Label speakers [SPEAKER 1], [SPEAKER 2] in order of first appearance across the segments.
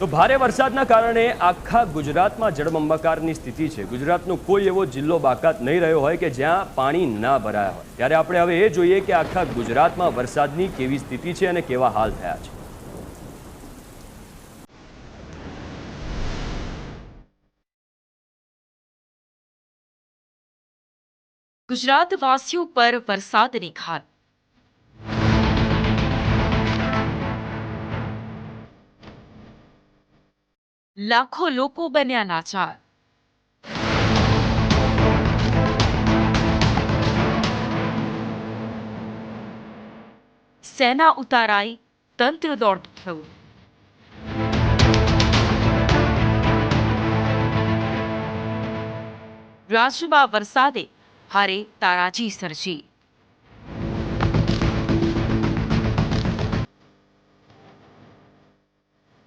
[SPEAKER 1] તો ભારે વરસાદના કારણે આખા ગુજરાતમાં જળબંબાકારની સ્થિતિ છે। ગુજરાતનો કોઈ એવો જિલ્લો બાકાત નહીં રહ્યો હોય કે જ્યાં પાણી ના ભરાયા હોય। ત્યારે આપણે હવે એ જોઈએ કે આખા ગુજરાતમાં વરસાદની કેવી સ્થિતિ છે અને કેવા હાલ થયા છે।
[SPEAKER 2] ગુજરાતવાસીઓ પર વરસાદની ખાર। લાખો લોકો બન્યા લાચાર। સેના ઉતારાઈ, તંત્ર દોડતું થયું। રાજ્યમાં વરસાદે ભારે તારાજી સર્જી।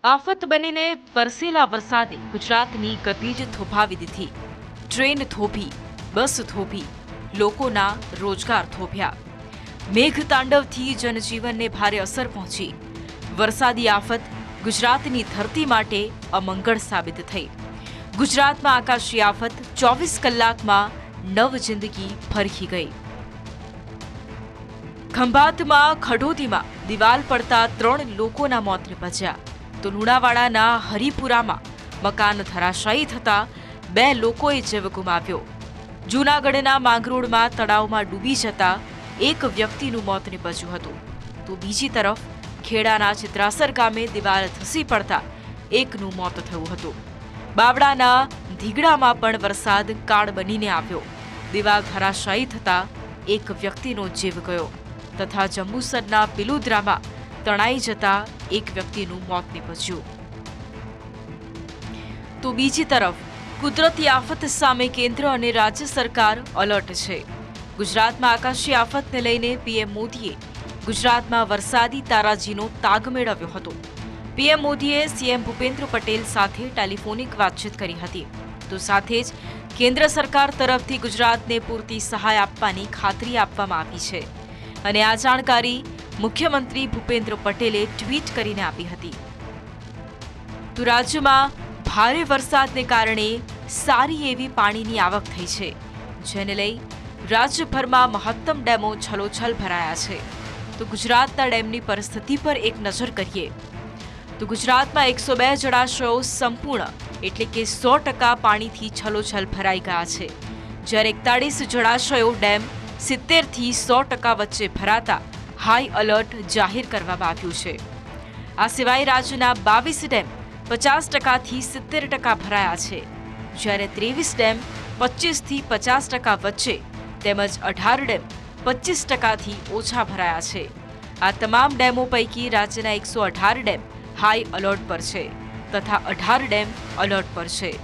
[SPEAKER 2] આફત બનીને વરસેલા વરસાદે ગુજરાતની ગતિ જ થોભાવી દીધી। ટ્રેન થોભી, બસ થોભી, લોકોના રોજગાર થોભ્યા। મેઘતાંડવથી જનજીવનને ભારે અસર પહોંચી। વરસાદી આફત ગુજરાતની ધરતી માટે અમંગળ સાબિત થઈ। ગુજરાતમાં આકાશી આફત 24 કલાકમાં નવ જિંદગી ફરકી ગઈ। ખંભાતમાં ખડોદીમાં દિવાલ પડતા 3 લોકોના મોત નિપજ્યા। તો લુણાવાડાના હરિપુરામાં મકાન ધરાશાયી થતા 2 લોકોએ જીવ ગુમાવ્યો। જૂનાગઢના માંગરોળમાં તળાવમાં ડૂબી જતા 1 વ્યક્તિનું મોત નિપજ્યું હતું। તો બીજી તરફ ખેડાના ચિત્રાસર ગામે દિવાલ ધસી પડતા 1નું મોત થયું હતું। બાવળાના ધીગડામાં પણ વરસાદ કાળ બનીને આવ્યો। દિવાલ ધરાશાયી થતા 1 વ્યક્તિનો જીવ ગયો તથા જંબુસરના પિલુદ્રામાં તણાઈ જતા 1 વ્યક્તિનું મોત નિપજ્યું। તો બીજી તરફ કુદરતી આફત સામે કેન્દ્ર અને રાજ્ય સરકાર એલર્ટ છે। ગુજરાતમાં આકાશી આફતને લઈને પીએમ મોદીએ ગુજરાતમાં વરસાદી તારાજીનો તાગ મેળવ્યો હતો। પીએમ મોદીએ સીએમ ભૂપેન્દ્ર પટેલ સાથે ટેલિફોનિક વાતચીત કરી હતી। તો સાથે જ કેન્દ્ર સરકાર તરફથી ગુજરાતને પૂરતી સહાય આપવાની ખાતરી આપવામાં આવી છે અને આ જાણકારી મુખ્યમંત્રી ભૂપેન્દ્ર પટેલે ટ્વીટ કરીને આપી હતી। તો રાજ્યમાં ભારે વરસાદને કારણે સારી એવી પાણીની આવક થઈ છે, જેને લઈ રાજ્યભરમાં મહત્તમ ડેમો છલોછલ ભરાયા છે। તો ગુજરાતના ડેમની પરિસ્થિતિ પર એક નજર કરીએ તો ગુજરાતમાં 102 જળાશયો સંપૂર્ણ એટલે કે 100% પાણીથી છલોછલ ભરાઈ ગયા છે, જ્યારે 41 જળાશયો ડેમ 70 થી 100% વચ્ચે ભરાતા હાઈ એલર્ટ જાહેર કરવામાં આવ્યું છે। આ સિવાય રાજ્યના 22 ડેમ 50% થી 70% ભરાયા છે, જ્યારે 23 ડેમ 25 થી 50% વચ્ચે તેમજ 18 ડેમ 25% થી ઓછા ભરાયા છે। આ તમામ ડેમો પૈકી રાજ્યના 118 ડેમ હાઈ એલર્ટ પર છે તથા 18 ડેમ એલર્ટ પર છે,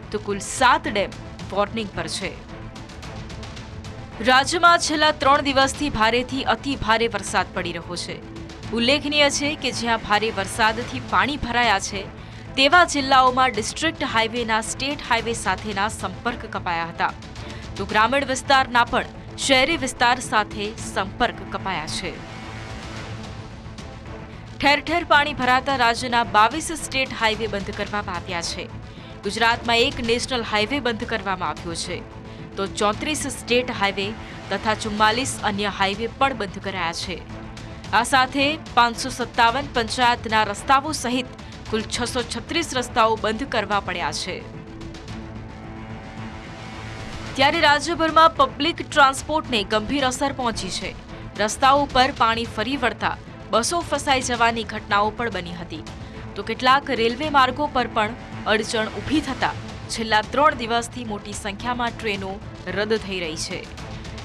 [SPEAKER 2] તો કુલ 7 ડેમ વોર્નિંગ પર છે। રાજ્યમાં છેલ્લા 3 દિવસથી ભારેથી અતિ ભારે વરસાદ પડી રહ્યો છે। ઉલ્લેખનીય છે કે જ્યાં ભારે વરસાદથી પાણી ભરાયા છે તેવા જિલ્લાઓમાં ડિસ્ટ્રિક્ટ હાઈવેના સ્ટેટ હાઈવે સાથેના સંપર્ક કપાયા હતા, તો ગ્રામીણ વિસ્તારના પણ શહેરી વિસ્તાર સાથે સંપર્ક કપાયા છે। ઠેર ઠેર પાણી ભરાતા રાજ્યના 22 સ્ટેટ હાઈવે બંધ કરવામાં આવ્યા છે। ગુજરાતમાં 1 નેશનલ હાઈવે બંધ કરવામાં આવ્યો છે, તો 34 સ્ટેટ હાઈવે તથા 44 અન્ય હાઈવે પણ બંધ કરાયા છે। આ સાથે 557 પંચાયતના રસ્તાઓ સહિત કુલ 636 રસ્તાઓ બંધ કરવા પડ્યા છે। ત્યારે રાજ્યભરમાં પબ્લિક ટ્રાન્સપોર્ટને ગંભીર અસર પહોંચી છે। રસ્તાઓ પર પાણી ફરી વળતા બસો ફસાઈ જવાની ઘટનાઓ પણ બની હતી, તો કેટલાક રેલવે માર્ગો પર પણ અડચણ ઊભી થતા છેલ્લા 3 દિવસથી મોટી સંખ્યામાં ટ્રેનો રદ થઈ રહી છે।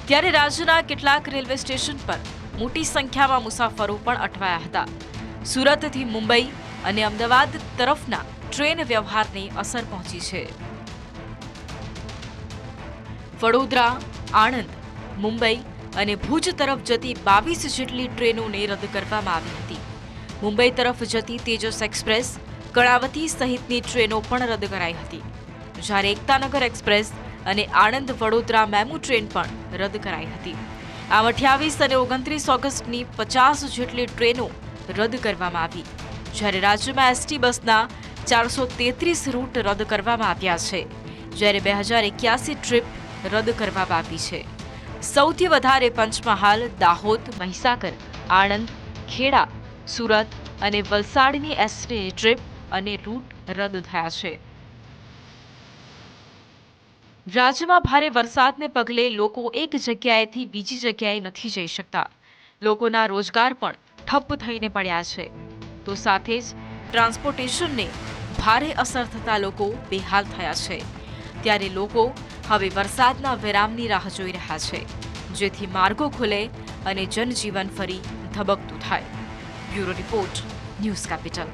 [SPEAKER 2] ત્યારે રાજ્યના કેટલાક રેલવે સ્ટેશન પર મોટી સંખ્યામાં મુસાફરો પણ અટવાયા હતા। સુરતથી મુંબઈ અને અમદાવાદ તરફના ટ્રેન વ્યવહારને અસર પહોંચી છે। વડોદરા, આણંદ, મુંબઈ અને ભુજ તરફ જતી 22 જેટલી ટ્રેનોને રદ કરવામાં આવી હતી। મુંબઈ તરફ જતી તેજસ એક્સપ્રેસ, કર્ણાવતી સહિતની ટ્રેનો પણ રદ કરાઈ હતી, જ્યારે એકતાનગર એક્સપ્રેસ અને આણંદ વડોદરા મેમુ ટ્રેન પણ રદ કરાઈ હતી। આમ 28 અને 29 ઓગસ્ટની 50 જેટલી ટ્રેનો રદ કરવામાં આવી, જ્યારે રાજ્યમાં એસટી બસના 433 રૂટ રદ કરવામાં આવ્યા છે, જ્યારે 2081 ટ્રીપ રદ કરવામાં આવી છે. સૌથી વધારે પંચમહાલ, દાહોદ, મહીસાગર, આણંદ, ખેડા, સુરત અને વલસાડની એસટી ટ્રીપ અને રૂટ રદ થયા છે. રાજ્યમાં ભારે વરસાદને પગલે લોકો એક જગ્યાએથી બીજી જગ્યાએ નથી જઈ શકતા. લોકોના રોજગાર પણ ઠપ થઈને પડ્યા છે. તો સાથે જ ટ્રાન્સપોર્ટેશનને ભારે અસર થતા લોકો બેહાલ થયા છે. ત્યારે લોકો હવે વરસાદના વિરામની રાહ જોઈ રહ્યા છે, જેથી માર્ગો ખુલે અને જનજીવન ફરી ધબકતું થાય. Bureau report, news capital.